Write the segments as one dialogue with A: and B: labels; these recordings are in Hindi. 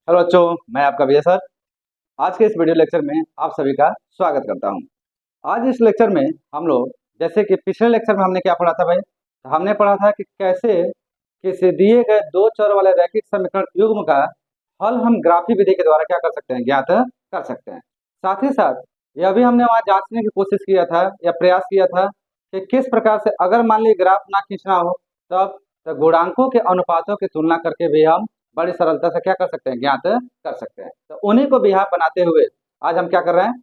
A: हेलो बच्चों, मैं आपका विजय सर। आज के इस वीडियो लेक्चर में आप सभी का स्वागत करता हूं। आज इस लेक्चर में हम लोग, जैसे कि पिछले लेक्चर में हमने क्या पढ़ा था भाई, तो हमने पढ़ा था कि कैसे किसी दिए गए दो चर वाले रैखिक समीकरण युग्म का हल हम ग्राफी विधि के द्वारा क्या कर सकते हैं, ज्ञात कर सकते हैं। साथ ही साथ यह भी हमने वहां जांचने की कोशिश किया था या प्रयास किया था कि किस प्रकार से अगर मान लीजिए ग्राफ ना खींचना हो तब तो गुणांकों के अनुपातों की तुलना करके भी हम बड़ी सरलता से क्या कर सकते हैं, ज्ञात कर सकते हैं। तो उन्हीं को बिहार बनाते हुए आज हम क्या कर रहे हैं,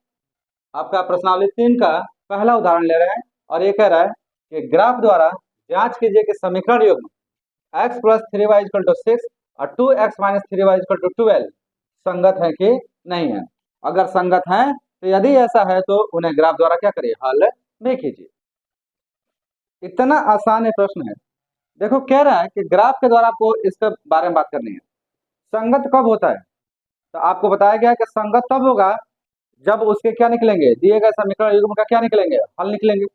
A: आपका प्रश्नावली 3 का पहला उदाहरण ले रहे हैं। और ये कह रहा है कि ग्राफ द्वारा जांच कीजिए कि समीकरण युग्म x plus three y equal to six और 2x minus three y equal to 12 संगत है कि नहीं है। अगर संगत है तो यदि ऐसा है तो उन्हें ग्राफ द्वारा क्या करिए, हल में कीजिए। इतना आसान है प्रश्न है। देखो कह रहा है कि ग्राफ के द्वारा आपको इसके बारे में बात करनी है। संगत कब होता है, तो आपको बताया गया है कि संगत तब होगा जब उसके क्या निकलेंगे, दिए गए समीकरण युग्म का क्या निकलेंगे, हल निकलेंगे।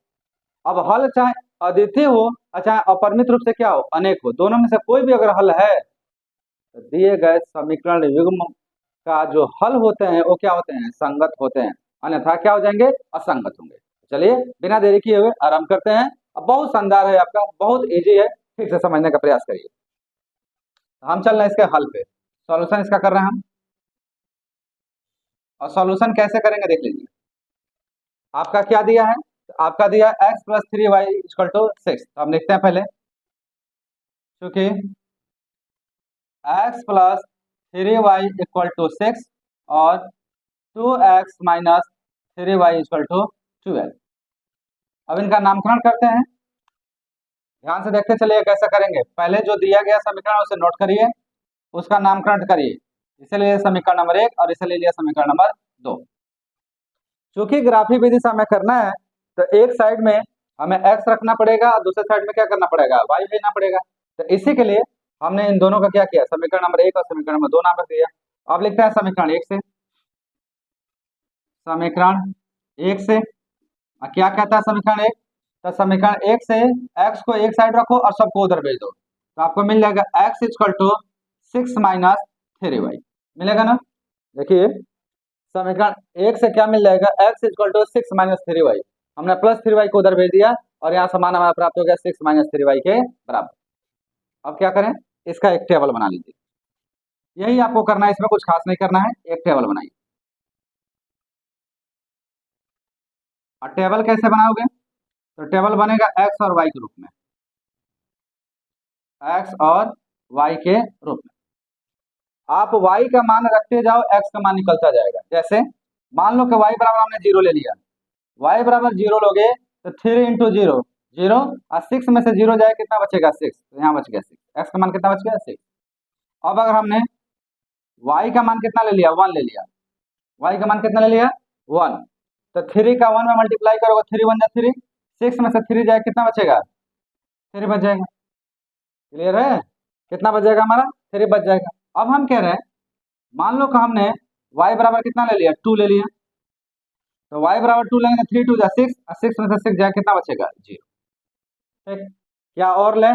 A: अब हल चाहे अद्वितीय हो और चाहे अपरिमित रूप से क्या हो, अनेक हो, दोनों में से कोई भी अगर हल है तो दिए गए समीकरण युग्म का जो हल होते हैं वो क्या होते हैं, संगत होते हैं, अन्यथा क्या हो जाएंगे, असंगत होंगे। चलिए बिना देरी किए हुए आरंभ करते हैं। अब बहुत शानदार है, आपका बहुत इजी है, ठीक से समझने का प्रयास करिए। हम चल रहे हैं इसके हल पे, सॉल्यूशन इसका कर रहे हैं हम। और सॉल्यूशन कैसे करेंगे देख लीजिए। आपका क्या दिया है, तो आपका दिया x plus three y equal to six. हम लिखते हैं पहले, क्योंकि x plus three y equal to six और 2x minus three y equal to 12। अब इनका नामकरण करते हैं, ध्यान से देखते चलिए कैसे करेंगे। पहले जो दिया गया समीकरण उसे नोट करिए, उसका नामकरण करिए। इसे ले लिया समीकरण नंबर 1 और इसे ले लिया समीकरण नंबर 2। चूंकि ग्राफी विधि से हमें करना है तो एक साइड में हमें x रखना पड़ेगा और दूसरे साइड में क्या करना पड़ेगा, y लेना पड़ेगा। तो इसी के लिए हमने इन दोनों का क्या किया, समीकरण नंबर 1 और समीकरण नंबर 2 नाम रख दिया। अब लिखते हैं समीकरण 1 से, समीकरण 1 से क्या कहता है समीकरण 1, तो समीकरण 1 से x को एक साइड रखो और सबको उधर भेज दो, तो आपको मिल जाएगा x equal to six minus three y, मिलेगा ना। देखिए समीकरण 1 से क्या मिल जाएगा, x equal to six minus three y, हमने प्लस थ्री वाई को उधर भेज दिया और यहाँ समान हमारा प्राप्त हो गया सिक्स माइनस थ्री वाई के बराबर। अब क्या करें, इसका एक टेबल बना लीजिए। यही आपको करना है, इसमें कुछ खास नहीं करना है, एक टेबल बनाइए। और टेबल कैसे बनाओगे, तो टेबल बनेगा एक्स और वाई के रूप में, एक्स और वाई के रूप में। आप y का मान रखते जाओ, x का मान निकलता जाएगा। जैसे मान लो कि y बराबर हमने जीरो ले लिया, y बराबर जीरो लोगे तो थ्री इंटू जीरो जीरो, और सिक्स में से जीरो जाए कितना बचेगा, सिक्स, तो यहाँ बच गया सिक्स, x का मान कितना बच गया, सिक्स। अब अगर हमने y का मान कितना ले लिया, वन ले लिया, y का मान कितना ले लिया, वन, तो थ्री का वन में मल्टीप्लाई करोगे, थ्री वन जा थ्री, सिक्स में से थ्री जाए कितना बचेगा, थ्री बच जाएगा। क्लियर है, कितना बच जाएगा हमारा, थ्री बच जाएगा। अब हम कह रहे हैं मान लो कि हमने y बराबर कितना ले लिया, टू ले लिया, तो y बराबर टू लेंगे तो थ्री टू जा सिक्स, और सिक्स में से सिक्स जाए कितना बचेगा, जीरो। ठीक, क्या और लें,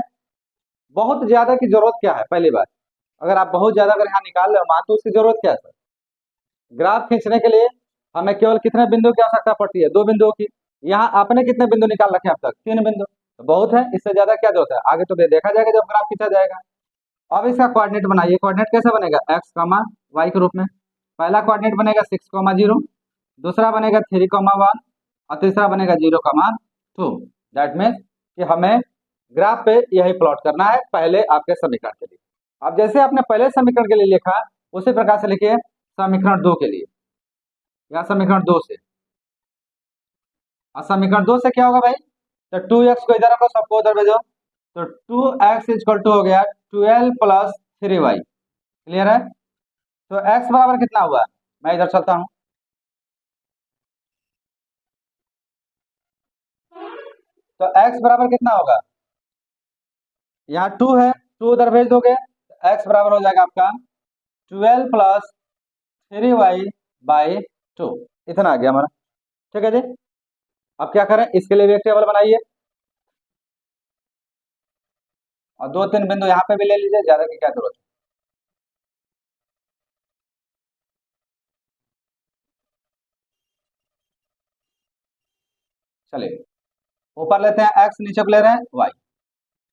A: बहुत ज्यादा की जरूरत क्या है, पहली बात अगर आप बहुत ज्यादा अगर यहाँ निकाल रहे हो मान, तो उसकी जरूरत क्या है सर, ग्राफ खींचने के लिए हमें केवल कितने बिंदु की आवश्यकता पड़ती है, दो बिंदुओं की। यहाँ आपने कितने बिंदु निकाल रखे अब तक, तीन बिंदु, तो बहुत है, इससे ज्यादा क्या जरूरत है, आगे तो देखा जाएगा जब ग्राफ खींचा जाएगा। अब इसका कोऑर्डिनेट बनाइए, कोऑर्डिनेट कैसे बनेगा, एक्स कॉमा वाई के रूप में। पहला कोऑर्डिनेट बनेगा सिक्स कॉमा जीरो, दूसरा बनेगा थ्री कॉमा वन, और तीसरा बनेगा zero comma two. That means कि हमें ग्राफ पे यही प्लॉट करना है पहले आपके समीकरण के लिए। अब जैसे आपने पहले समीकरण के लिए लिखा उसी प्रकार से लिखिए समीकरण दो के लिए, या समीकरण दो से। और समीकरण दो से क्या होगा भाई, तो टू एक्स को इधर रखो, सबको उधर भेजो, तो टू एक्स इक्वल टू हो गया twelve plus three y. Clear है, तो x बराबर कितना हुआ, मैं इधर चलता हूं, तो x बराबर कितना होगा, यहाँ टू है, टू उधर भेज दोगे तो x बराबर हो जाएगा आपका twelve plus three y by two. इतना आ गया हमारा, ठीक है जी। अब क्या करें, इसके लिए भी एक टेबल बनाइए, और दो तीन बिंदु यहाँ पे भी ले लीजिए, ज्यादा की क्या जरूरत है। चलिए ऊपर लेते हैं x, नीचे को ले रहे हैं y।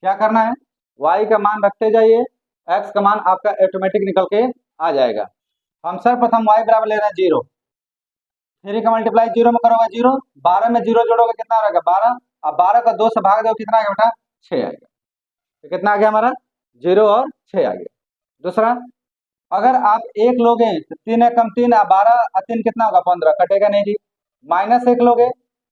A: क्या करना है, y का मान रखते जाइए, x का मान आपका ऑटोमेटिक निकल के आ जाएगा। हम सर्वप्रथम y बराबर ले रहे हैं 0। 3 का मल्टीप्लाई 0 में करोगे 0, 12 में 0 जोड़ोगे कितना रहेगा 12। अब 12 को 2 से भाग दो कितना आएगा बेटा 6 आएगा। तो कितना आ गया हमारा 0 और 6 आ गया। दूसरा, अगर आप एक लोगे तो 3 है कम 3, 12 और 3 कितना होगा 15, कटेगा नहीं जी। माइनस 1 लोगे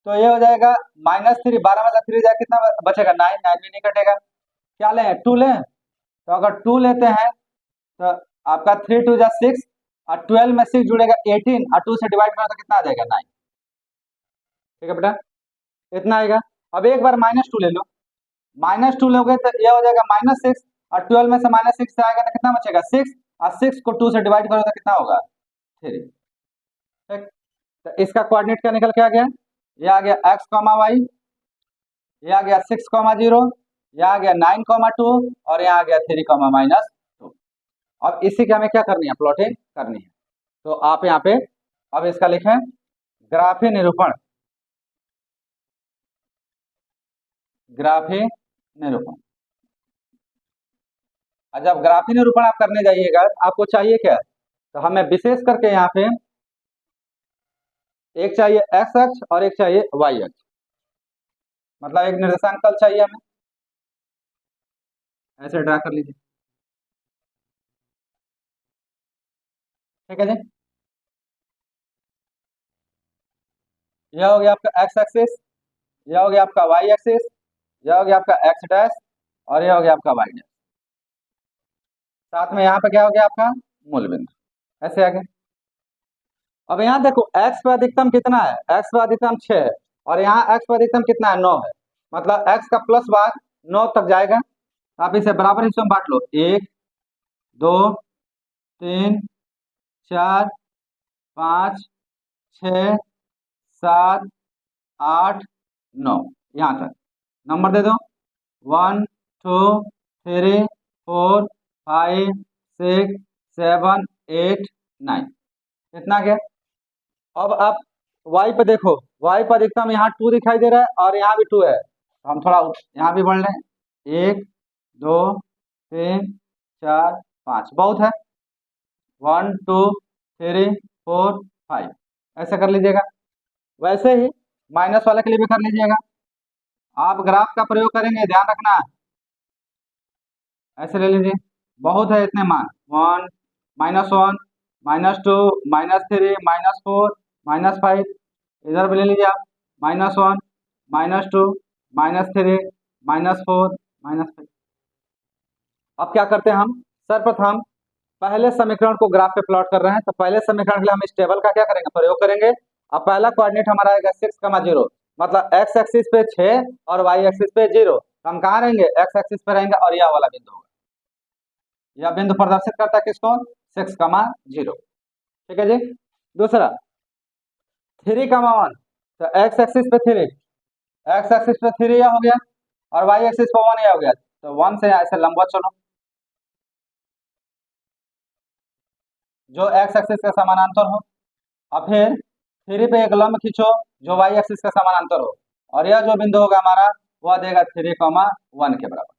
A: तो ये हो जाएगा -3, 12 में से 3 जाए कितना बचेगा 9, 9 भी नहीं कटेगा। क्या लें 2 लें, तो अगर 2 लेते हैं तो आपका 3 2 जा 6 और 12 में 6 जुड़ेगा 18 और 2 से डिवाइड करें तो कितना आ जाएगा 9। ठीक है बेटा, इतना आएगा। अब एक बार -2 ले लो, -2 लोगे तो यह हो जाएगा -6 और 12 में से -6 आएगा तो कितना बचेगा 6 और 6 को 2 से डिवाइड करो तो कितना होगा 3। ठीक, तो इसका कोऑर्डिनेट क्या निकल के आ गया, ये आ गया x, y, ये आ गया 6, 0, ये आ गया 9, 2 और यहाँ आ गया 3, -2। अब इसी की हमें क्या करनी है, प्लॉटिंग करनी है। तो आप यहाँ पे अब इसका लिखें ग्राफी निरूपण, ग्राफी निरूपण। जब ग्राफी निरूपण आप करने जाइएगा आपको चाहिए क्या, तो हमें विशेष करके यहाँ पे एक चाहिए x अक्ष और एक चाहिए y अक्ष, मतलब एक निर्देशांक तल चाहिए हमें, ऐसे ड्रा कर लीजिए। ठीक है जी, यह हो गया आपका x एक्सिस, यह हो गया आपका y एक्सिस, यह हो गया आपका x डैश और यह हो गया आपका y डैश। साथ में यहाँ पे क्या हो गया आपका मूल बिंदु, ऐसे आ गया। अब यहाँ देखो x पर अधिकतम कितना है, x पर अधिकतम 6 है और यहाँ x पर अधिकतम कितना है 9 है, मतलब x का प्लस भाग 9 तक जाएगा। आप इसे बराबर हिस्सों में बांट लो, 1 2 3 4 5 6 7 8 9, यहाँ तक नंबर दे दो 1 2 3 4 5 6 7 8 9, इतना क्या। अब आप y पे देखो, y पर अधिकतम यहाँ 2 दिखाई दे रहा है और यहाँ भी 2 है, तो हम थोड़ा यहाँ भी बढ़ लें, 1 2 3 4 5, बहुत है, 1 2 3 4 5, ऐसे कर लीजिएगा। वैसे ही माइनस वाले के लिए भी कर लीजिएगा। आप ग्राफ का प्रयोग करेंगे ध्यान रखना, ऐसे ले लीजिए, बहुत है इतने मान, 1 -1 -2 -3 -4 -5, इधर भी ले लीजिए आप, -1 -2 -3 -4 -5। अब क्या करते हैं हम, सर्वप्रथम पहले समीकरण को ग्राफ पे प्लॉट कर रहे हैं, तो पहले समीकरण के लिए हम इस टेबल का क्या करेंगे प्रयोग करेंगे। अब पहला कोऑर्डिनेट हमारा आएगा 6, 0, मतलब x एक्सिस पे 6 और y एक्सिस पे 0, हम कहाँ रहेंगे x एक्सिस पे रहेंगे और यह वाला बिंदु होगा, यह बिंदु प्रदर्शित करता है किसको 6, 0। ठीक है जी। दूसरा 3, 1, तो x एक्सिस पे 3, x एक्सिस पे 3 यह हो गया और y एक्सिस पे 1 यह हो गया, तो 1 से ऐसे लंबवत चलो जो x एक्सिस के समानांतर हो, और फिर 3 पे एक लंब खींचो जो y एक्सिस के समानांतर हो, और यह जो बिंदु होगा हमारा वह देगा 3, 1 के बराबर।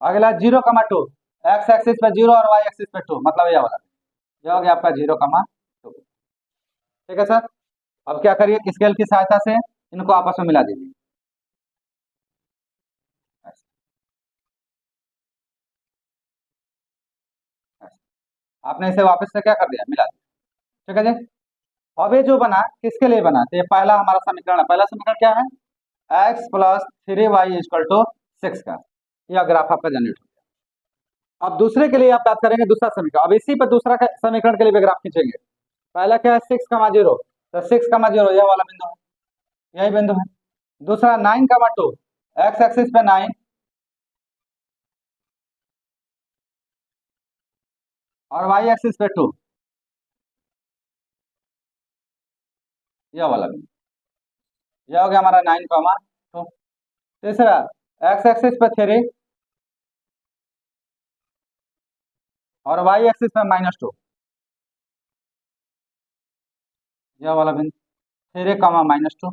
A: अगला 0, 2, x एक्सिस पे 0 और y एक्सिस पे 2, मतलब यह होगा, यह हो गया आपका 0, 2। ठीक है सर, अब क्या करिए स्केल की सहायता से इनको आपस में मिला दीजिए। आपने इसे वापस से क्या कर दिया, मिला दिया। ठीक है जी। अब ये जो बना किसके लिए बना, तो ये पहला हमारा समीकरण है, पहला समीकरण क्या है x + 3y = 6 का, यह ग्राफ आपका जनरेट हो गया। अब दूसरे के लिए आप बात करेंगे दूसरा समीकरण, अब इसी पर दूसरा समीकरण के लिए भी ग्राफ खींचेंगे। पहला क्या है 6, 0, तो 6, 0 यह वाला बिंदु है, यही बिंदु है। दूसरा 9, 2, x एक्सिस पे 9 और y एक्सिस पे 2, यह वाला बिंदु, यह हो गया हमारा 9, 2। तीसरा x एक्सिस पे 3 और y एक्सिस पे -2, यह वाला बिंदु 3, -2।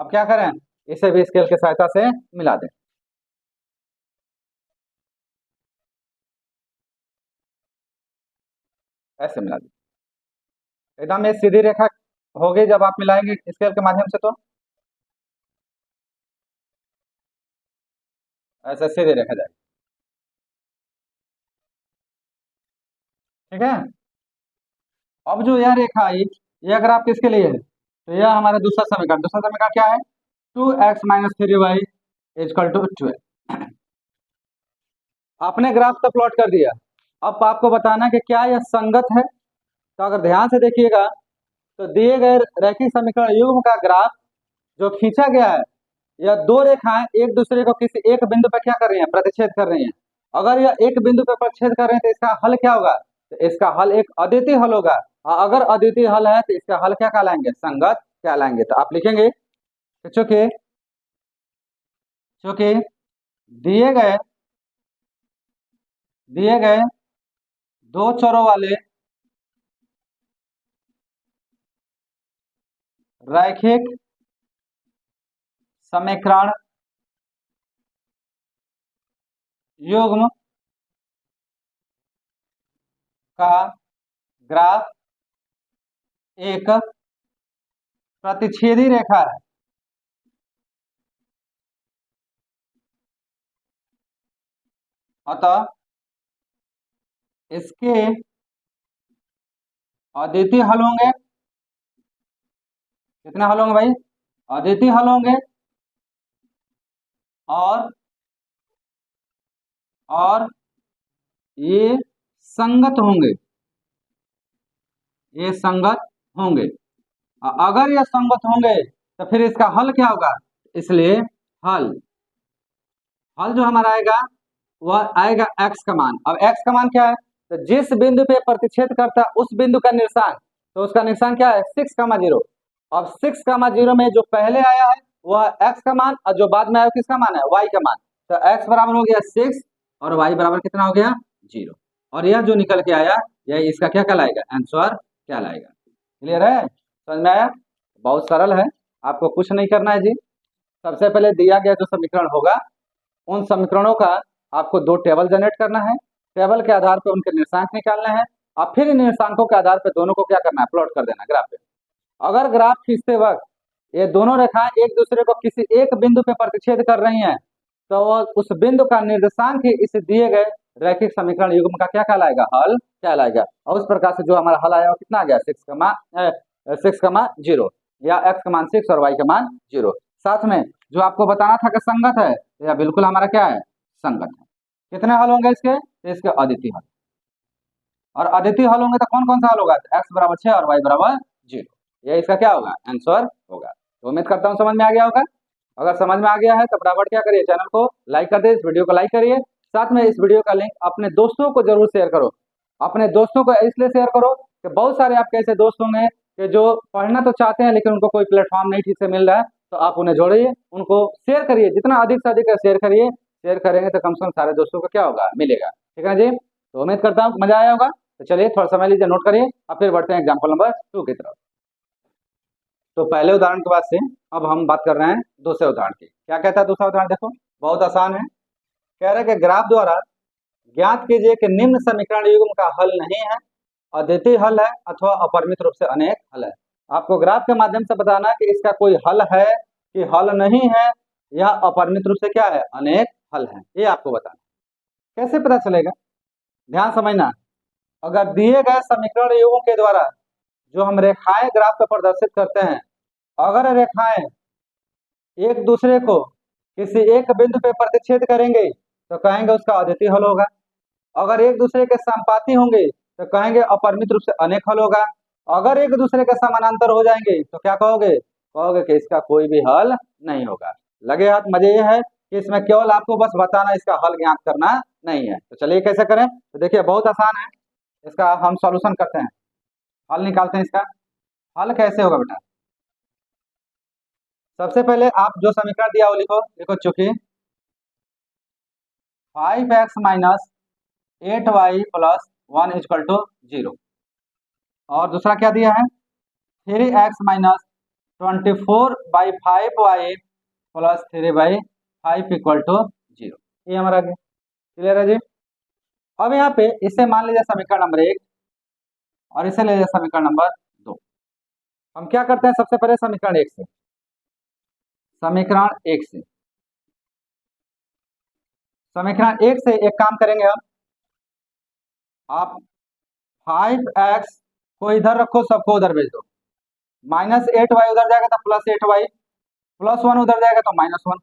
A: अब क्या करें, इसे भी स्केल की सहायता से मिला दें। ऐसे मिला दें, एकदम ये सीधी रेखा होगी जब आप मिलाएंगे स्केल के माध्यम से, तो ऐसे सीधी रेखा जाएगी। ठीक है, अब जो यह रेखा आई, ये अगर आप किसके लिए है, तो यह हमारा दूसरा समीकरण क्या है, 2x-3y इजकल टू 12। आपने ग्राफ का प्लॉट कर दिया, अब आपको बताना कि क्या यह संगत है। तो अगर ध्यान से देखिएगा, तो दिए गए रैखिक समीकरण युग्म का ग्राफ जो खींचा गया है, यह दो रेखाएं एक दूसरे को किसी एक बिंदु पर क्या कर रही हैं, प्रतिच्छेद कर रही हैं। अगर यह एक बिंदु पर प्रतिच्छेद कर रहे हैं तो इसका हल क्या होगा, तो इसका हल एक अद्वितीय हल होगा। और अगर अद्वितीय हल है तो इसका हल क्या कहलाएंगे, संगत कहलाएंगे। तो आप लिखेंगे कि चूंकि चूंकि दिए गए दो चरों वाले रैखिक समीकरण युग्म का ग्राफ एक प्रतिच्छेदी रेखा है, अतः इसके अद्वितीय हल होंगे। कितने हल होंगे भाई, अद्वितीय हल होंगे। और ये संगत होंगे, ये संगत होंगे। अगर ये संगत होंगे तो फिर इसका हल क्या होगा, इसलिए हल जो हमारा आएगा वह आएगा x का मान। अब x का मान क्या है, तो जिस बिंदु पे प्रतिच्छेद करता है उस बिंदु का निशान, तो उसका निशान क्या है, 6,0। अब 6,0 में जो पहले आया है वह x का मान, और जो बाद में आया किसका मान है, y का मान। तो x बराबर हो गया 6 और y बराबर कितना हो गया, 0। और यह जो निकल के आया यह इसका क्या कहलाएगा, आंसर कहलाएगा। क्लियर है, समझ में आया, बहुत सरल है, आपको कुछ नहीं करना है जी। सबसे पहले दिया गया जो समीकरण होगा उन समीकरणों का आपको दो टेबल जनरेट करना है, टेबल के आधार पर उनके निर्देशांक निकालने हैं, और फिर इन निर्देशांकों के आधार पर दोनों को क्या करना है, प्लॉट कर देना ग्राफ पे। अगर ग्राफ खींचते वक्त ये दोनों रेखाएं एक दूसरे को किसी एक बिंदु पे प्रतिच्छेद कर रही हैं, तो उस बिंदु का निर्देशांक ही इस दिए गए रैखिक समीकरण युग्म का क्या कहलाएगा, हल कहलाएगा। और उस प्रकार से जो हमारा हल आया वो कितना आ गया, 6,0 या x का मान 6 और y का मान 0। साथ में जो आपको बताना था कि संगत है, तो यह बिल्कुल हमारा क्या है, संगत है। कितने हल होंगे इसके, तो इसके अद्वितीय हल। और अद्वितीय हल होंगे तो कौन कौन सा हल होगा, तो x बराबर 6 और y बराबर 0। यह इसका क्या होगा, आंसर होगा। तो उम्मीद करता हूँ समझ में आ गया होगा। अगर समझ में आ गया है तो फटाफट क्या करिए, चैनल को लाइक कर दे, इस वीडियो को लाइक करिए। साथ में इस वीडियो का लिंक अपने दोस्तों को जरूर शेयर करो। अपने दोस्तों को इसलिए शेयर करो कि बहुत सारे आपके ऐसे दोस्त होंगे कि जो पढ़ना तो चाहते हैं लेकिन उनको कोई प्लेटफॉर्म नहीं ठीक से मिल रहा है, तो आप उन्हें जोड़िए, उनको शेयर करिए, जितना अधिक से अधिक शेयर करिए। शेयर करेंगे तो कम से कम सारे दोस्तों को क्या होगा, मिलेगा। ठीक है जी, तो उम्मीद करता हूँ मजा आया होगा। तो चलिए थोड़ा समय लीजिए, नोट करिए, अब फिर बढ़ते हैं एग्जाम्पल नंबर 2 की तरफ। तो पहले उदाहरण के बाद से अब हम बात कर रहे हैं दूसरे उदाहरण की। क्या कहता है दूसरा उदाहरण, देखो बहुत आसान है। कह रहे हैं कि ग्राफ द्वारा ज्ञात कीजिए कि निम्न समीकरण युग्म का हल नहीं है, अद्वितीय हल है अथवा अपरिमित रूप से अनेक हल है। आपको ग्राफ के माध्यम से बताना कि इसका कोई हल है कि हल नहीं है, या अपरिमित रूप से क्या है, अनेक हल है, ये आपको बताना। कैसे पता चलेगा, ध्यान समझना। अगर दिए गए समीकरण युग्म के द्वारा जो हम रेखाएं ग्राफ पर प्रदर्शित करते हैं, अगर रेखाएं एक दूसरे को किसी एक बिंदु पे प्रतिच्छेद करेंगे तो कहेंगे उसका अद्वितीय हल होगा। अगर एक दूसरे के समानुपाती होंगे तो कहेंगे अपरिमित रूप से अनेक हल होगा। अगर एक दूसरे के समानांतर हो जाएंगे तो क्या कहोगे, कहोगे कि इसका कोई भी हल नहीं होगा। लगे हाथ, मजे ये है कि इसमें केवल आपको बस बताना, इसका हल ज्ञात करना नहीं है। तो चलिए कैसे करें, तो देखिए बहुत आसान है, इसका हम सॉल्यूशन करते हैं, हल निकालते हैं। इसका हल कैसे होगा बेटा, सबसे पहले आप जो समीकरण दिया वो लिखो। देखो चूंकि 5x minus 8y plus 1 equal to 0, और दूसरा क्या दिया है 3x minus 24/5y plus 3/5 equal to 0। ये हमारा आ गया। क्लियर है जी। अब यहाँ पे इसे मान लीजिए समीकरण नंबर 1 और इसे ले लीजिए समीकरण नंबर 2। हम क्या करते हैं, सबसे पहले समीकरण 1 से एक काम करेंगे हम। आप 5x को इधर रखो, सबको उधर भेज दो। -8y उधर जाएगा तो +8y, +1 उधर जाएगा तो -1।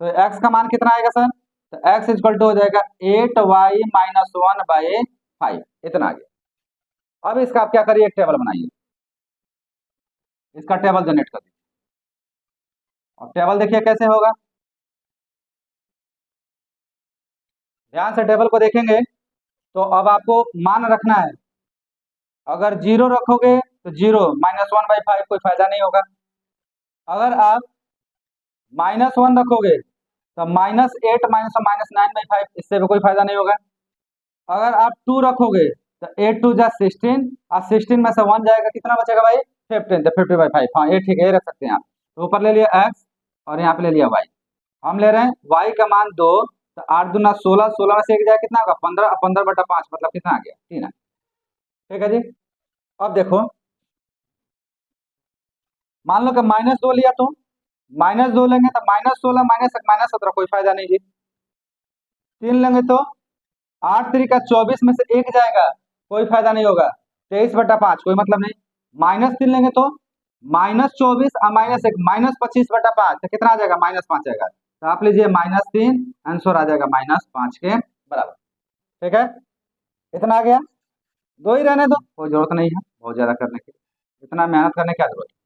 A: तो x का मान कितना आएगा सर? तो x इक्वल टू हो जाएगा 8y - 1/5। इतना आ गया। अब इसका आप क्या करिए, एक टेबल बनाइए, इसका टेबल जनरेट कर दीजिए। और टेबल देखिए कैसे होगा, ध्यान से टेबल को देखेंगे तो अब आपको मान रखना है। अगर 0 रखोगे तो 0 -1/5 कोई फायदा नहीं होगा। अगर आप -1 रखोगे तो -8 -9/5, इससे भी कोई फायदा नहीं होगा। अगर आप 2 रखोगे तो 8 2 जा 16 और 16 में से 1 जाएगा, कितना बचेगा भाई? 15। तो 50/5, हाँ ये ठीक है, ये रख सकते हैं आप। तो ऊपर ले लिया x और यहाँ पे ले लिया y। हम ले रहे हैं y का मान 2, तो 8 दूना 16, 16 में से 1 जाएगा, कितना होगा? 15, 15/5 मतलब कितना आ गया? 3 आ गया। ठीक है जी। अब देखो, मान लो कि -2 लिया तो -2 लेंगे तो -16 -1 -17 कोई फायदा नहीं जी। 3 लेंगे तो 8 3 का 24 में से 1 जाएगा, कोई फायदा नहीं होगा। 23/5 कोई मतलब नहीं। -3 लेंगे तो -24 और -1 -25/5, तो कितना आ जाएगा? -5 आएगा। तो आप लीजिए -3, आंसर आ जाएगा -5 के बराबर। ठीक है, इतना आ गया। 2 ही रहने दो, कोई जरूरत नहीं है बहुत ज्यादा करने की, इतना मेहनत करने की क्या जरूरत है।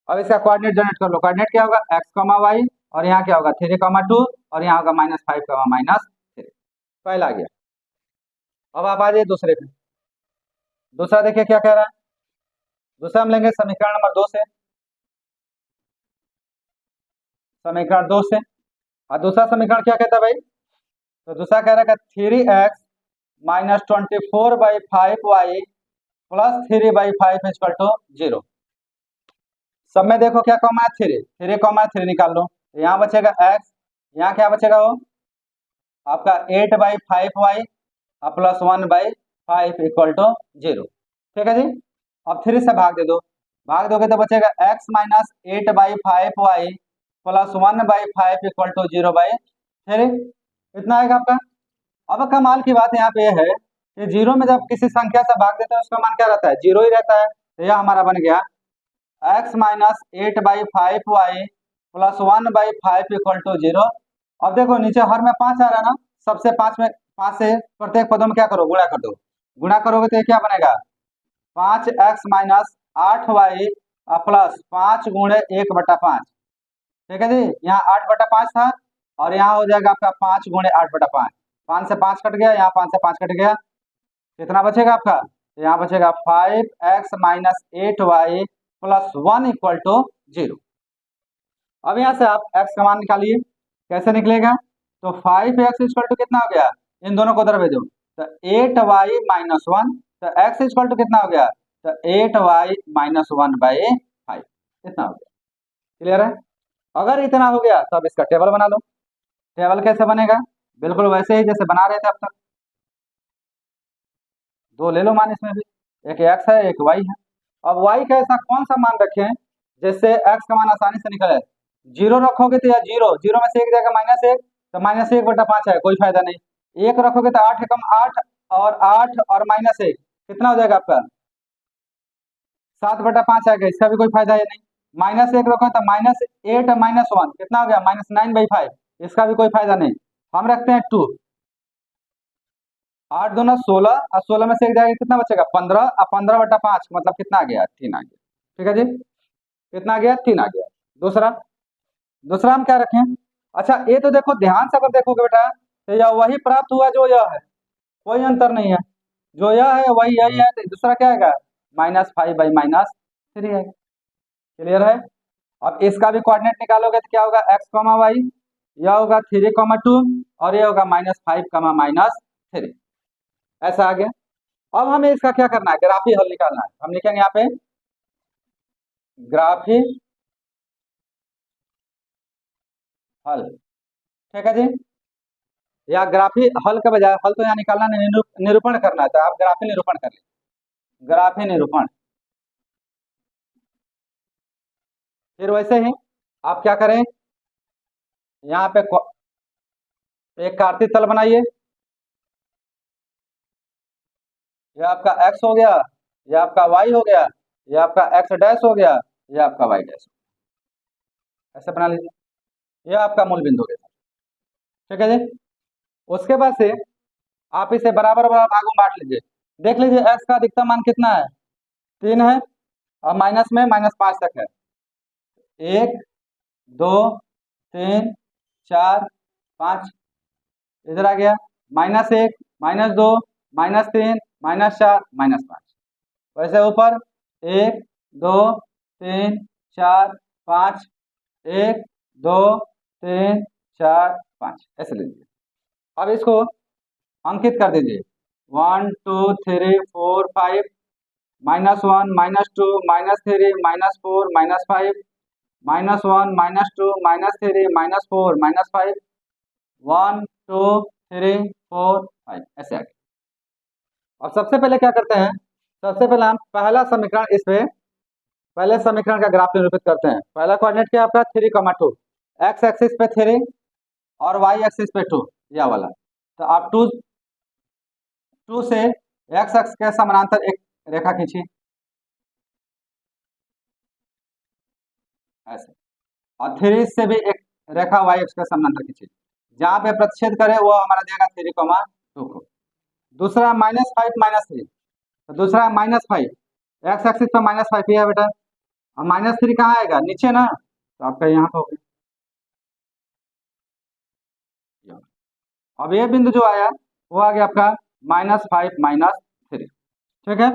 A: अब इसका कोऑर्डिनेट जनरेट कर लो। कोऑर्डिनेट क्या होगा? x, y, और यहाँ क्या होगा? 3, 2 और यहाँ होगा -5, -3। पहला आ गया। अब आप आ जाइए दूसरे पे। दूसरा देखिए क्या कह रहा है। दूसरा हम लेंगे समीकरण नंबर 2 से, समीकरण 2 से। और दूसरा समीकरण क्या कहता है भाई? तो दूसरा कह रहा है 3x - 24/5y plus 3/5 equal to 0। सब में देखो क्या कॉमन है? 3, 3 कॉमन है, 3 निकाल लो। तो यहाँ बचेगा x, यहाँ क्या बचेगा? वो आपका 8/5y प्लस 1/5 इक्वल टू 0। ठीक है जी। अब 3 से भाग दे दो, भाग दोगे तो बचेगा x - 8/5y plus 1/5 equal to 0/3। इतना आएगा आपका। अब कमाल की बात यहाँ पे यह है कि 0 में जब किसी संख्या से भाग देते हैं उसका मान क्या रहता है? 0 ही रहता है। तो यह हमारा बन गया x - 8/5y plus 1/5 equal to 0। अब देखो नीचे हर में 5 आ रहा है ना, सबसे 5 में 5 से प्रत्येक पदों में क्या करो? गुणा कर दो। गुणा करोगे तो ये क्या बनेगा? 5x - 8y प्लस 5 गुणे 1/5। ठीक है जी। यहाँ 8/5 था और यहाँ हो जाएगा आपका 5 गुणे 8/5। 5 से 5 कट गया, यहाँ 5 से 5 कट गया, कितना बचेगा आपका? यहाँ बचेगा 5x - 8y plus 1 equal to 0। अब यहाँ से आप x का मान निकालिए, कैसे निकलेगा? तो 5x इक्वल टू कितना हो गया? इन दोनों को उधर भेजो, तो 8y - 1, तो x इक्वल टू कितना हो गया? तो 8y - 1/5। इतना हो गया। क्लियर है? अगर इतना हो गया तो अब इसका टेबल बना लो। टेबल कैसे बनेगा? बिल्कुल वैसे ही जैसे बना रहे थे अब तक। 2 ले लो मान, इसमें भी एक x है एक y है। अब y का ऐसा कौन सा मान रखें जिससे x का मान आसानी से निकले? 0 रखोगे तो या 0 0 में से 1 जाएगा -1, तो -1/5 है, कोई फायदा नहीं। 1 रखोगे तो 8 कम 8 और 8 और -1 कितना हो जाएगा आपका? 7/5 आएगा, इसका भी कोई फायदा है नहीं। -1 रखो तो -8 -1 कितना हो गया? -9/5, इसका भी कोई फायदा नहीं। हम रखते हैं 2। 8 दूना 16 और 16 में से 1 जाएगा, कितना बचेगा? 15 और 15/5 मतलब कितना आ गया? 3 आ गया। ठीक है जी। कितना आ गया? 3 आ गया। दूसरा, दूसरा हम क्या रखें? अच्छा ये तो देखो, ध्यान से अगर देखोगे बेटा तो यह वही प्राप्त हुआ जो यह है, कोई अंतर नहीं है। जो यह है वही यही है, तो दूसरा क्या आएगा? -5/-3 आएगा। क्लियर है? अब इसका भी कोऑर्डिनेट निकालोगे तो क्या होगा? x, y, यह होगा 3, 2 और यह होगा -5, -3। ऐसा आ गया। अब हमें इसका क्या करना है? ग्राफी हल निकालना है। हम लिखेंगे यहाँ पे ग्राफी हल, ठीक है जी। या ग्राफी हल के बजाय, हल तो यहाँ निकालना नहीं, निरूपण करना था, आप ग्राफी निरूपण कर लीजिए, ग्राफी निरूपण। फिर वैसे ही आप क्या करें, यहाँ पे एक कार्तीय तल बनाइए, ये आपका x हो गया, ये आपका y हो गया, ये आपका x डैश हो गया, ये आपका y डैश, ऐसे बना लीजिए, ये आपका मूल बिंदु हो गया, ठीक है जी। उसके बाद से आप इसे बराबर बराबर भागों में बांट लीजिए, देख लीजिए x का अधिकतम मान कितना है, 3 है, और माइनस में -5 तक है, 1 2 3 4 5, इधर आ गया -1 -2 -3 -4 -5, वैसे ऊपर 1 2 3 4 5, 1 2 3 4 5, ऐसे लीजिए। अब इसको अंकित कर दीजिए, 1 2 3 4 5, -1 -2 -3 -4 -5, -1 -2 -3 -4 -5, 1 2 3 4 5, ऐसे आगे। अब सबसे पहले क्या करते हैं, सबसे पहले हम पहला समीकरण, इस पे पहले समीकरण का ग्राफ निरूपित करते हैं। पहला कोऑर्डिनेट क्या आपका 3, 2, एक्स एक्सिस पे 3 और वाई एक्सिस पे 2, यह वाला। तो आप 2 से एक्स एक्स के समानांतर एक रेखा खींचिए, ऐसे, और 3 से भी एक रेखा वाई एक्स के समानांतर खींचिए, जहां पे प्रतिच्छेद करे वो हमारा देगा 3, 2 को। दूसरा -5 -3, तो दूसरा -5, एक्स एक्सिस पे -5 ही है बेटा, और -3 कहाँ आएगा, नीचे ना, तो आपका यहाँ पे हो गया। अब ये बिंदु जो आया वो आ गया आपका -5 -3, ठीक है।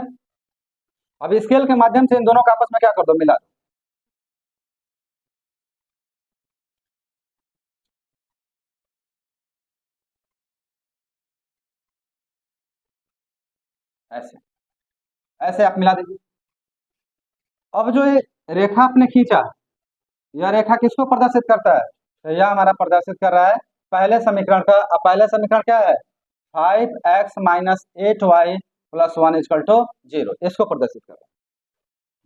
A: अब स्केल के माध्यम से इन दोनों का आपस में क्या कर दो, मिला दो, ऐसे ऐसे आप मिला दीजिए। अब जो ये रेखा आपने खींचा, यह रेखा किसको प्रदर्शित करता है, तो यह हमारा प्रदर्शित कर रहा है पहले समीकरण का। अब पहले समीकरण क्या है, 5x - 8y + 1 = 0, इसको प्रदर्शित कर रहा है।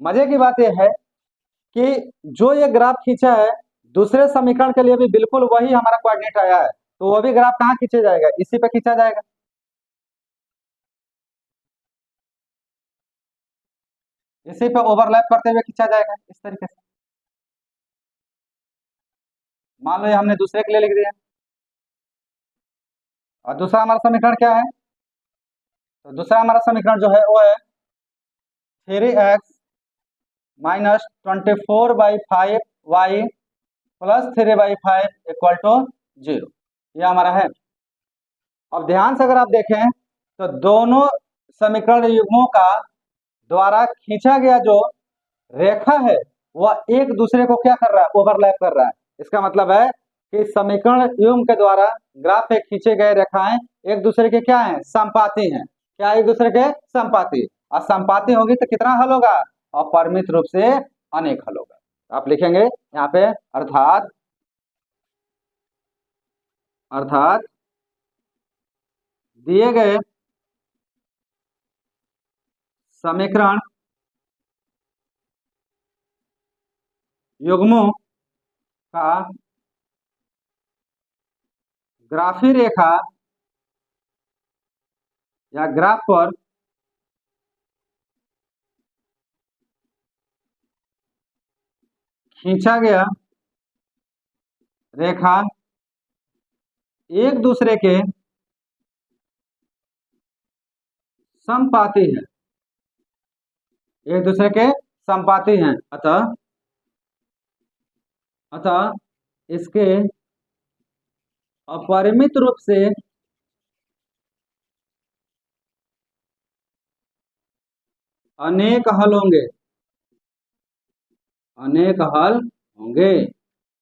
A: मजे की बात यह है कि जो ये ग्राफ खींचा है, दूसरे समीकरण के लिए भी बिल्कुल वही हमारा कोऑर्डिनेट आया है, तो वो भी ग्राफ कहाँ खींचा जाएगा, इसी पे खींचा जाएगा, इसी पे ओवरलैप करते हुए खींचा जाएगा, इस तरीके से। मान लो ये हमने दूसरे के लिए लिख दिया, और दूसरा हमारा समीकरण क्या है, तो दूसरा हमारा समीकरण जो है वो है 3x - 24/5y + 3/5 = 0, यह हमारा है। अब ध्यान से अगर आप देखें तो दोनों समीकरण युग्मों का द्वारा खींचा गया जो रेखा है वह एक दूसरे को क्या कर रहा है, ओवरलैप कर रहा है। इसका मतलब है कि समीकरण युग्म के द्वारा ग्राफ पे खींचे गए रेखाएं एक दूसरे के क्या हैं, संपाती हैं, क्या एक दूसरे के संपाती, और संपाती होगी तो कितना हल होगा, अपरिमित रूप से अनेक हल होगा। आप लिखेंगे यहाँ पे अर्थात अर्थात दिए गए समीकरण युग्मों का ग्राफी रेखा या ग्राफ पर खींचा गया रेखा एक दूसरे के संपाती है, एक दूसरे के संपाती हैं, अतः अतः इसके अपरिमित रूप से अनेक हल होंगे, अनेक हल होंगे,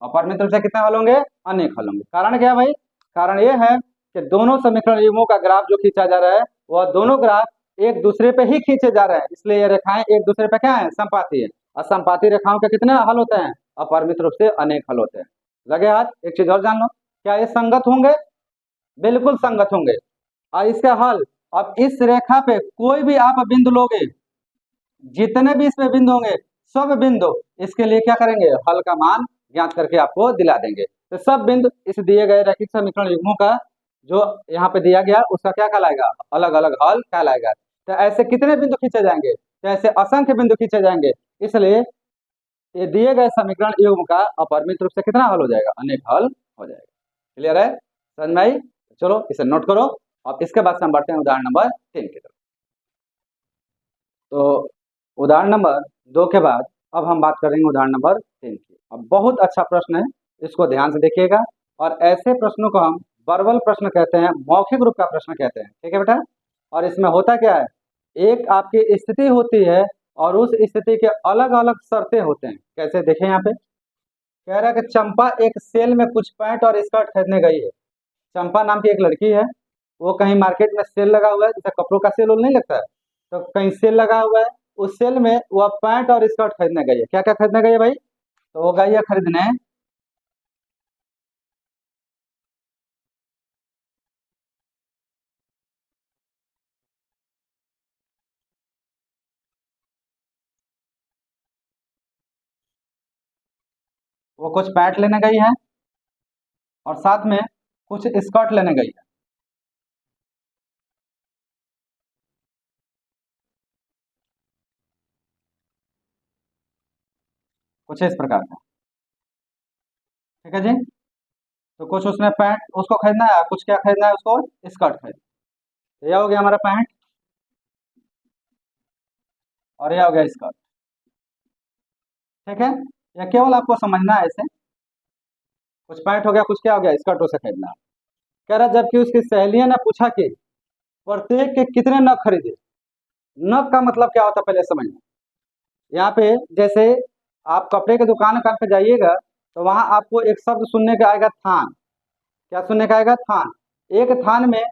A: अपरिमित रूप से कितने हल होंगे, अनेक हल होंगे। कारण क्या है भाई, कारण यह है कि दोनों समीकरण युग्मों का ग्राफ जो खींचा जा रहा है वह दोनों ग्राफ एक दूसरे पे ही खींचे जा रहे हैं, इसलिए ये रेखाएं एक दूसरे पे क्या है, संपाती है। असंपाती रेखाओं के कितने हल होते हैं? अपरिमित रूप से अनेक हल होते हैं। लगे हाथ। एक चीज और जान लो, क्या ये संगत होंगे? बिल्कुल संगत होंगे। और इसका हल, अब इस रेखा पे कोई भी आप बिंदु लोगे, जितने भी इसमें बिंदु होंगे, सब बिंदु इसके लिए क्या करेंगे? हल का मान ज्ञात करके आपको दिला देंगे। तो सब बिंदु इस दिए गए रैखिक समीकरण युग्मों का जो यहाँ पे दिया गया उसका क्या कहलाएगा? अलग अलग हल कहलाएगा। तो ऐसे कितने बिंदु खींचे जाएंगे? तो ऐसे असंख्य बिंदु खींचे जाएंगे। इसलिए ये दिए गए समीकरण युग्म का अपरिमित रूप से कितना हल हो जाएगा? अनेक हल हो जाएगा। क्लियर है? समझ में आई? चलो इसे नोट करो। अब इसके बाद से हम बढ़ते हैं उदाहरण नंबर 3 की तरफ। तो उदाहरण नंबर 2 के बाद अब हम बात करेंगे उदाहरण नंबर 3 की। अब बहुत अच्छा प्रश्न है, इसको ध्यान से देखिएगा। और ऐसे प्रश्नों को हम वर्बल प्रश्न कहते हैं, मौखिक रूप का प्रश्न कहते हैं। ठीक है बेटा? और इसमें होता क्या है, एक आपकी स्थिति होती है और उस स्थिति के अलग अलग शर्तें होते हैं। कैसे? देखें यहाँ पे कह रहा है कि चंपा एक सेल में कुछ पैंट और स्कर्ट खरीदने गई है। चंपा नाम की एक लड़की है, वो कहीं मार्केट में सेल लगा हुआ है, जैसे कपड़ों का सेल नहीं लगता है, तो कहीं सेल लगा हुआ है, उस सेल में वह पैंट और स्कर्ट खरीदने गई है। क्या क्या खरीदने गई है भाई? तो वो गई है खरीदने वो कुछ पैंट लेने गई है और साथ में कुछ स्कर्ट लेने गई है। कुछ इस प्रकार का। ठीक है जी? तो कुछ उसने पैंट उसको खरीदना है, कुछ क्या खरीदना है उसको? स्कर्ट खरीदना। तो यह हो गया हमारा पैंट और यह हो गया स्कर्ट। ठीक है? यह केवल आपको समझना है ऐसे। कुछ पैंट हो गया, कुछ क्या हो गया? स्कर्ट उसे खरीदना है। कह रहा जबकि उसकी सहेलियों ने पूछा कि प्रत्येक के कितने नग खरीदे। नग का मतलब क्या होता है पहले समझना। यहाँ पे जैसे आप कपड़े की दुकान पे जाइएगा तो वहां आपको एक शब्द सुनने का आएगा, थान। क्या सुनने का आएगा? थान। एक थान में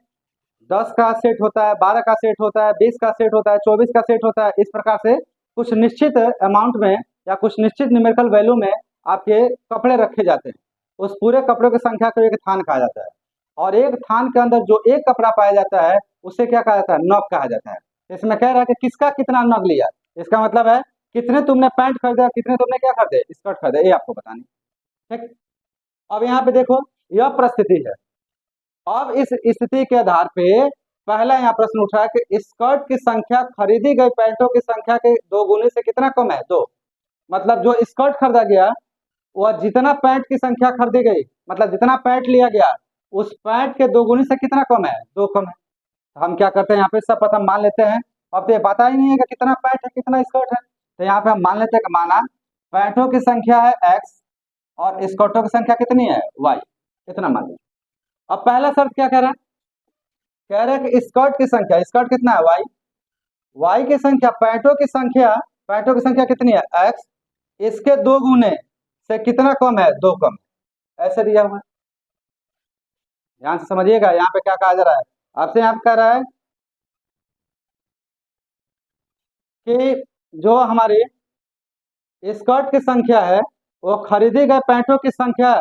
A: 10 का सेट होता है, 12 का सेट होता है, 20 का सेट होता है, 24 का सेट होता है। इस प्रकार से कुछ निश्चित अमाउंट में या कुछ निश्चित न्यूमेरिकल वैल्यू में आपके कपड़े रखे जाते हैं। उस पूरे कपड़ों की संख्या को एक थान कहा जाता है। और एक थान के अंदर जो एक कपड़ा पाया जाता है उसे क्या कहा जाता है? नग कहा जाता है। इसमें कह रहा है कि किसका कितना नग लिया। इसका मतलब है कितने तुमने पैंट खरीदा, कितने तुमने क्या खरीदे? स्कर्ट खरीदे, ये आपको बतानी। ठीक। अब यहाँ पे देखो, यह परिस्थिति है। अब इस स्थिति के आधार पे पहला यहाँ प्रश्न उठा है कि स्कर्ट की संख्या खरीदी गई पैंटों की संख्या के 2 गुने से कितना कम है? 2। मतलब जो स्कर्ट खरीदा गया वह जितना पैंट की संख्या खरीदी गई, मतलब जितना पैंट लिया गया उस पैंट के 2 गुने से कितना कम है? 2 कम है। तो हम क्या करते हैं यहाँ पे, सब प्रथम मान लेते हैं। अब तो ये पता ही नहीं है कि कितना पैंट है कितना स्कर्ट है, तो यहाँ पे हम मान लेते हैं कि माना पैंटों की संख्या है x और स्कर्टों की संख्या कितनी है? y। इतना मान लें। अब पहला शर्त क्या कह रहा है? कह रहा है कि स्कर्ट की संख्या, स्कर्ट कितना है? y। y की संख्या पैंटों की संख्या, पैंटों की संख्या कितनी है? x। इसके 2 गुने से कितना कम है? 2 कम। ऐसे दिया हुआ है। ध्यान से समझिएगा, यहाँ पे क्या कहा जा रहा है आपसे। यहाँ पे कह रहा है कि जो हमारी स्कर्ट की संख्या है वो खरीदी गए पैंटों की संख्या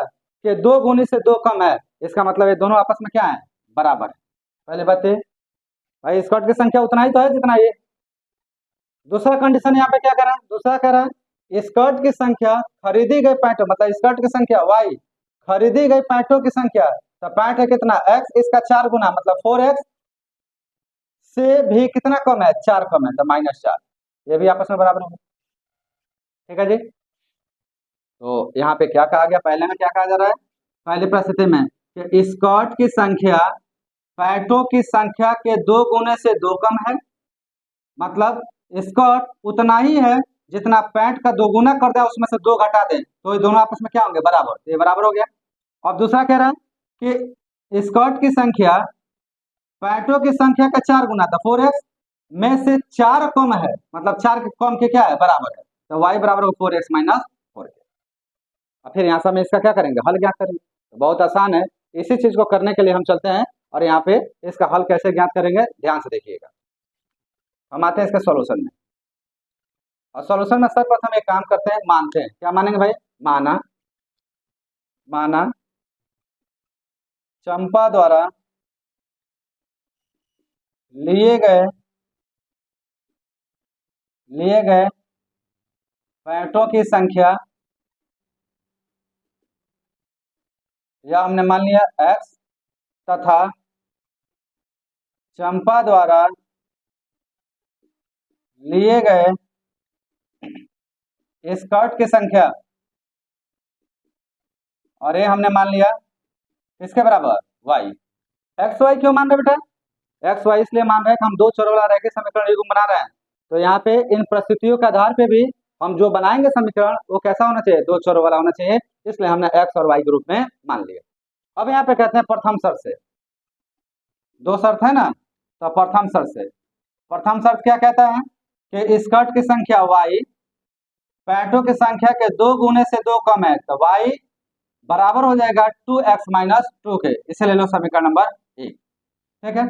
A: के 2 गुने से 2 कम है। इसका मतलब ये दोनों आपस में क्या है? बराबर है। पहले बात है भाई, स्कर्ट की संख्या उतना ही तो है जितना ये। दूसरा कंडीशन यहाँ पे क्या कह रहा है? दूसरा कह रहा है स्कर्ट की संख्या खरीदी गई पैंटों, मतलब स्कर्ट की संख्या y, खरीदी गई पैंटों की संख्या, तो पैंट है कितना? x, इसका 4 गुना मतलब 4x से भी कितना कम है? 4 कम है, तो -4। ये भी आपस में बराबर होगा। ठीक है जी? तो यहाँ पे क्या कहा गया? पहले में क्या कहा जा रहा है? पहली परिस्थिति में कि स्कर्ट की संख्या पैंटों की संख्या के 2 गुने से 2 कम है, मतलब स्कर्ट उतना ही है जितना पैंट का 2 गुना कर दे उसमें से 2 घटा दे, तो ये दोनों आपस में क्या होंगे? बराबर। तो ये बराबर हो गया। अब दूसरा कह रहा है कि स्कर्ट की संख्या पैंटों की संख्या का 4 गुना था 4x में से 4 कम है, मतलब 4 कम के क्या है? बराबर है। तो y बराबर हो 4x माइनस 4। अब फिर यहाँ से हम इसका क्या करेंगे? हल ज्ञात करेंगे। तो बहुत आसान है। इसी चीज को करने के लिए हम चलते हैं और यहाँ पे इसका हल कैसे ज्ञात करेंगे ध्यान से देखिएगा। हम आते हैं इसके सॉल्यूशन में। और सॉल्यूशन में सर्वप्रथम एक काम करते हैं, मानते हैं। क्या मानेंगे भाई? माना माना चंपा द्वारा लिए गए पैंटों की संख्या, या हमने मान लिया x, तथा चंपा द्वारा लिए गए स्कर्ट की संख्या, और ये हमने मान लिया किसके बराबर? y। एक्स वाई क्यों मान रहे बेटा? एक्स वाई इसलिए मान रहे हैं कि हम दो चरों वाला रैखिक समीकरण युग्म बना रहे हैं। तो यहाँ पे इन परिस्थितियों के आधार पे भी हम जो बनाएंगे समीकरण वो कैसा होना चाहिए? दो चरों वाला होना चाहिए। इसलिए हमने एक्स और वाई के रूप में मान लिया। अब यहाँ पे कहते हैं प्रथम शर्त से, दो शर्त है ना, तो प्रथम शर्त से, प्रथम शर्त क्या कहता है कि स्कर्ट की संख्या y पैंटों की संख्या के 2 गुने से 2 कम है, तो y बराबर हो जाएगा 2x माइनस 2 के। इसे ले लो समीकरण नंबर 1। ठीक है।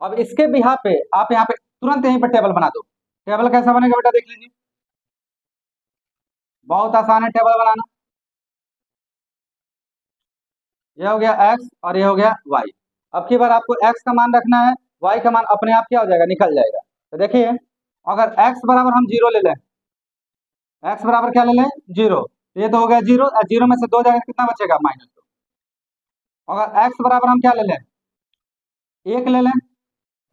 A: अब इसके बिहार पे आप यहाँ पे तुरंत यहीं पे टेबल बना दो। टेबल कैसा बनेगा बेटा? देख लीजिए, बहुत आसान है टेबल बनाना। ये हो गया x और ये हो गया y। अब की बार आपको x का मान रखना है, y का मान अपने आप क्या हो जाएगा? निकल जाएगा। तो देखिए, अगर x बराबर हम 0 ले लें, x बराबर क्या ले लें? 0, तो ये तो हो गया 0, 0 में से 2 जाएगा कितना बचेगा? -2। अगर x बराबर हम क्या ले लें? 1 ले लें,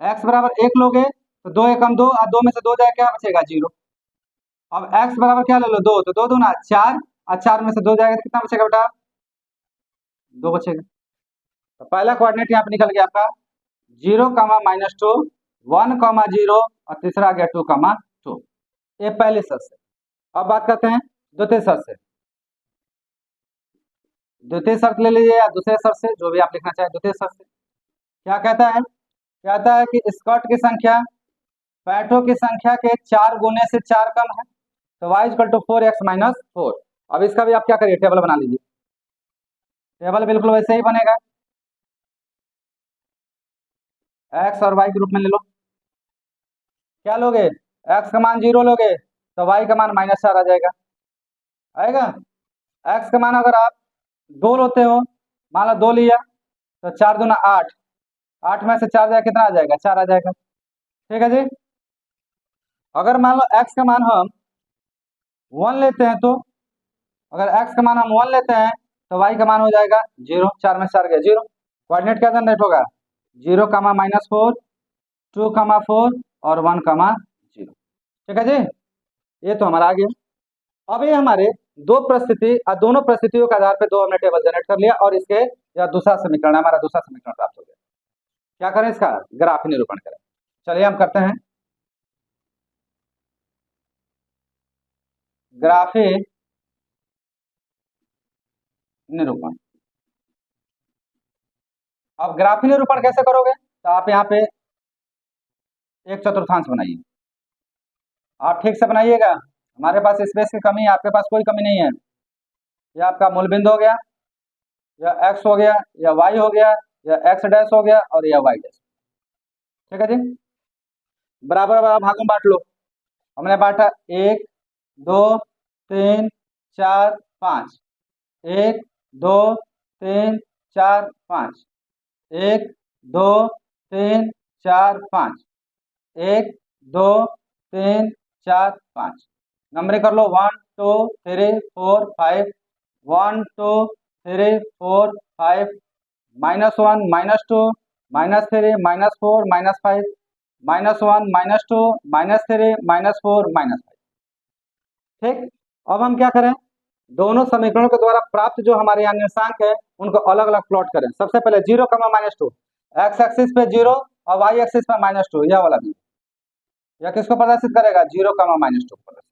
A: x बराबर 1 लोगे तो 2 एकम 2, और 2 में से 2 जाएगा क्या बचेगा? 0। अब x बराबर क्या ले लो? 2, तो 2 दूना 4, और 4 में से 2 जाएगा तो कितना बचेगा बेटा? 2 बचेगा। तो पहला कोऑर्डिनेट यहाँ पे निकल गया आपका 0, -2, 1, 0, और तीसरा आ गया 2, 2। ये पहली शर्त से। अब बात करते हैं द्वितीय शर्त से। द्वितीय शर्त ले लीजिए या दूसरे शर्त से, जो भी आप लिखना चाहें। द्वितीय शर्त से क्या कहता है? कहता है कि स्कर्ट की संख्या पैंटों की संख्या के 4 गुने से 4 कम है, तो y equal to 4x minus 4। अब इसका भी आप क्या करिए? टेबल बना लीजिए। टेबल बिल्कुल वैसे ही बनेगा, x और y के रूप में ले लो। क्या लोगे? x का मान 0 लोगे तो y का मान -4 आ जाएगा, आएगा। x का मान अगर आप 2 लेते हो, मान लो 2 लिया, तो 4 दूना 8, 8 में से 4 जाएगा कितना आ जाएगा? 4 आ जाएगा। ठीक है जी। अगर मान लो x का मान हम 1 लेते हैं, तो अगर x का मान हम 1 लेते हैं तो y का मान हो जाएगा 0, 4 में से 4 गया 0। कोऑर्डिनेट क्या जनरेट होगा? 0, -4, 2, 4 और 1, 0। ठीक है जी। ये तो हमारा आ गया। अब ये हमारे दो परिस्थिति और दोनों परिस्थितियों के आधार पे दो हमने टेबल जनरेट कर लिया, और इसके या दूसरा समीकरण, हमारा दूसरा समीकरण प्राप्त हो गया। क्या करें? इसका ग्राफी निरूपण करें। चलिए हम करते हैं ग्राफी निरूपण। अब ग्राफी निरूपण कैसे करोगे? तो आप यहाँ पे एक चतुर्थांश बनाइए। आप ठीक से बनाइएगा, हमारे पास स्पेस की कमी है, आपके पास कोई कमी नहीं है। यह आपका मूल बिंदु हो गया, या x हो गया, या y हो गया, या x डैश हो गया, और या y डैश। ठीक है जी। बराबर बराबर भागों में बांट लो। हमने बांटा 1, 2, 3, 4, 5। 1, 2, 3, 4, 5। 1, 2, 3, 4, 5। 1, 2, 3, 4, 5। नंबरिंग कर लो 1, 2, 3, 4, 5। 1, 2, 3, 4, 5। -1, -2, -3, -4, -5। -1, -2, -3, -4, -5। ठीक। अब हम क्या करें? दोनों समीकरणों के द्वारा प्राप्त जो हमारे यहाँ निर्देशांक है उनको अलग अलग प्लॉट करें। सबसे पहले 0, -2, x एक्सिस पे 0 और y एक्सिस पे -2, यह वाला भी। यह किसको प्रदर्शित करेगा? 0, -2 प्रदर्शित।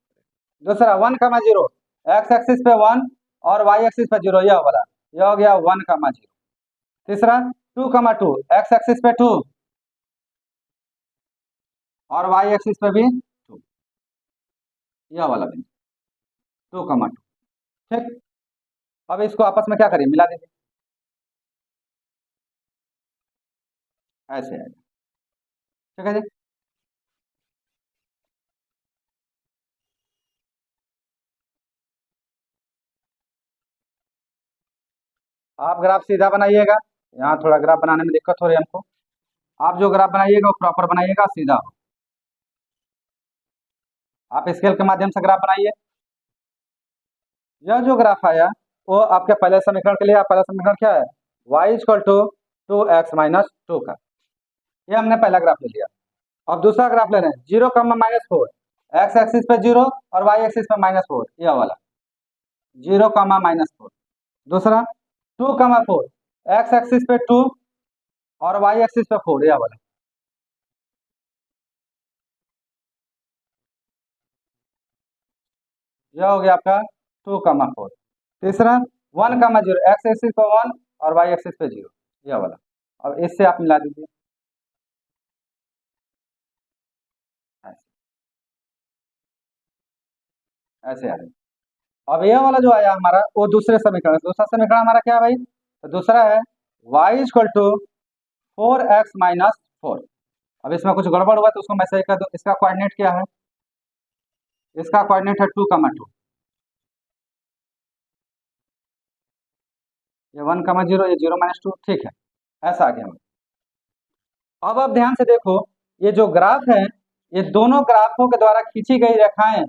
A: दूसरा 1, 0, x एक्सिस पे 1 और y एक्सिस पे 0, यह वाला। यह हो गया 1, 0। तीसरा 2, 2, x एक्सिस पे 2 और y एक्सिस पे भी 2, यह वाला भी 2, 2। ठीक। अब इसको आपस में क्या करें? मिला दीजिए, ऐसे आएगा। ठीक है जी। आप ग्राफ सीधा बनाइएगा, यहाँ थोड़ा ग्राफ बनाने में दिक्कत हो रही है हमको। आप जो ग्राफ बनाइएगा वो प्रॉपर बनाइएगा, सीधा हो। आप स्केल के माध्यम से ग्राफ बनाइए। यह जो ग्राफ आया वो आपके पहले समीकरण के लिए, आप पहला समीकरण क्या है, y equal to 2x minus 2 का, ये हमने पहला ग्राफ ले लिया। अब दूसरा ग्राफ ले रहे हैं, 0, -4, x एक्सिस पे 0 और y एक्सिस पे -4, यह वाला 0, -4। दूसरा 2, 4, x एक्सिस पे 2 और y एक्सिस पे 4, यह वाला। यह हो गया आपका 2, 4। तीसरा 1, 0, x एक्सिस पे 1 और y एक्सिस पे 0, यह वाला। अब इससे आप मिला दीजिए, ऐसे आ रही। अब यह वाला जो आया हमारा वो दूसरे समीकरण, दूसरा समीकरण हमारा क्या है भाई, तो दूसरा है y equal to 4x minus 4। अब इसमें कुछ गड़बड़ हुआ तो उसको मैं सही कर दूं। इसका कोऑर्डिनेट क्या है, इसका कोऑर्डिनेट है 2, 2। ये 1, 0, ये 0, -2, ठीक है, ऐसा आ गया। अब आप ध्यान से देखो, ये जो ग्राफ है, ये दोनों ग्राफों के द्वारा खींची गई रेखाएं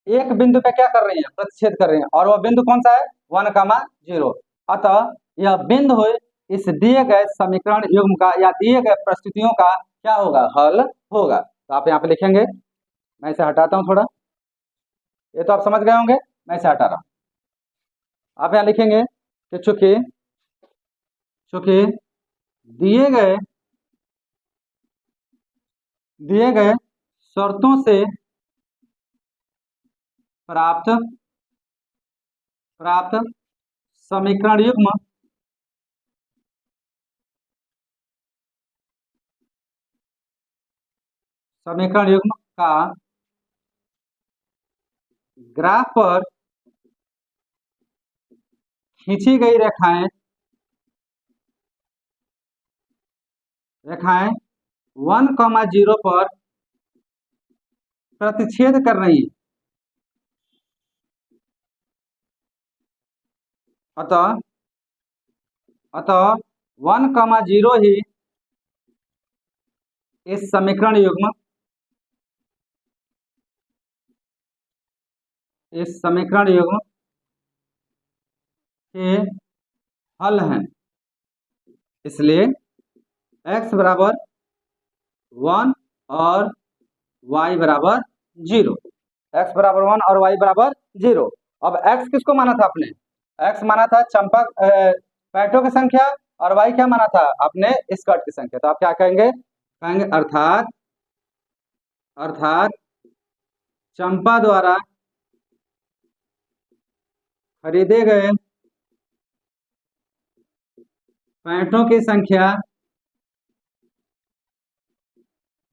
A: एक बिंदु पे क्या कर रही हैं, प्रतिच्छेद कर रही हैं, और वह बिंदु कौन सा है, 1, 0। अतः यह बिंदु इस दिए गए समीकरण युग्म का या दिए गए परिस्थितियों का क्या होगा, हल होगा। तो आप यहाँ पे लिखेंगे, मैं इसे हटाता हूँ थोड़ा, ये तो आप समझ गए होंगे, मैं इसे हटा रहा हूँ। आप यहाँ लिखेंगे कि चूंकि दिए गए शर्तों से प्राप्त समीकरण युग्म का ग्राफ पर खींची गई रेखाएं 1, 0 पर प्रतिच्छेद कर रही है। अतः 1, 0 ही इस समीकरण युग्म के हल हैं। इसलिए x बराबर 1 और y बराबर 0, x बराबर 1 और y बराबर 0। अब x किसको माना था आपने, x माना था चंपा पैटों की संख्या, और y क्या माना था आपने, स्कर्ट की संख्या। तो आप क्या कहेंगे, अर्थात चंपा द्वारा खरीदे गए पैंटों की संख्या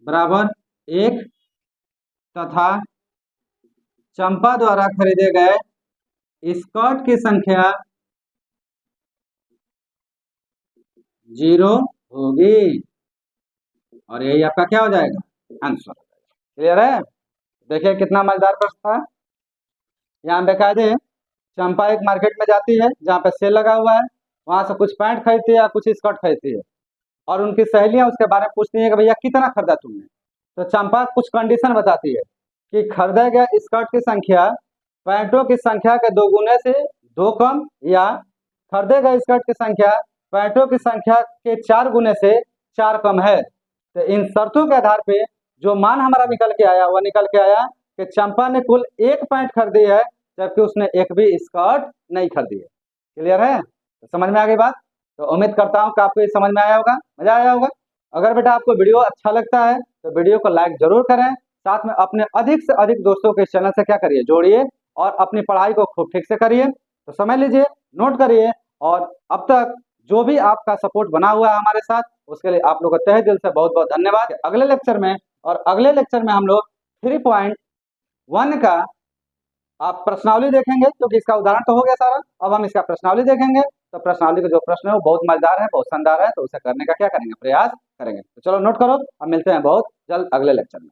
A: बराबर 1 तथा चंपा द्वारा खरीदे गए स्कर्ट की संख्या 0 होगी, और यही आपका क्या हो जाएगा, आंसर। क्लियर है, देखिए कितना मजेदार प्रश्न था। यहाँ बेकायदे चंपा एक मार्केट में जाती है जहाँ पे सेल लगा हुआ है, वहां से कुछ पैंट खरीदती है या कुछ स्कर्ट खरीदती है, और उनकी सहेलियां उसके बारे में पूछती है कि भैया कितना खरीदा तुमने। तो चंपा कुछ कंडीशन बताती है कि खरीदे गए स्कर्ट की संख्या पैंटों की संख्या के 2 गुने से 2 कम, या खरीदे गए स्कर्ट की संख्या पैंटों की संख्या के 4 गुने से 4 कम है। तो इन शर्तों के आधार पे जो मान हमारा निकल के आया, वह निकल के आया कि चंपा ने कुल 1 पैंट खरीदी है, जबकि उसने एक भी स्कर्ट नहीं खरीदी है। क्लियर है, तो समझ में आ गई बात। तो उम्मीद करता हूँ कि आपको ये समझ में आया होगा, मजा आया होगा। अगर बेटा आपको वीडियो अच्छा लगता है तो वीडियो को लाइक जरूर करें, साथ में अपने अधिक से अधिक दोस्तों के इस चैनल से क्या करिए, जोड़िए, और अपनी पढ़ाई को खूब ठीक से करिए। तो समझ लीजिए, नोट करिए, और अब तक जो भी आपका सपोर्ट बना हुआ है हमारे साथ, उसके लिए आप लोग को तहे दिल से बहुत बहुत धन्यवाद। अगले लेक्चर में हम लोग 3.1 का आप प्रश्नावली देखेंगे, क्योंकि इसका उदाहरण तो हो गया सारा, अब हम इसका प्रश्नावली देखेंगे। तो प्रश्नावली का जो प्रश्न है वो बहुत मजेदार है, बहुत शानदार है, तो उसे करने का क्या करेंगे, प्रयास करेंगे। तो चलो नोट करो, अब मिलते हैं बहुत जल्द अगले लेक्चर में।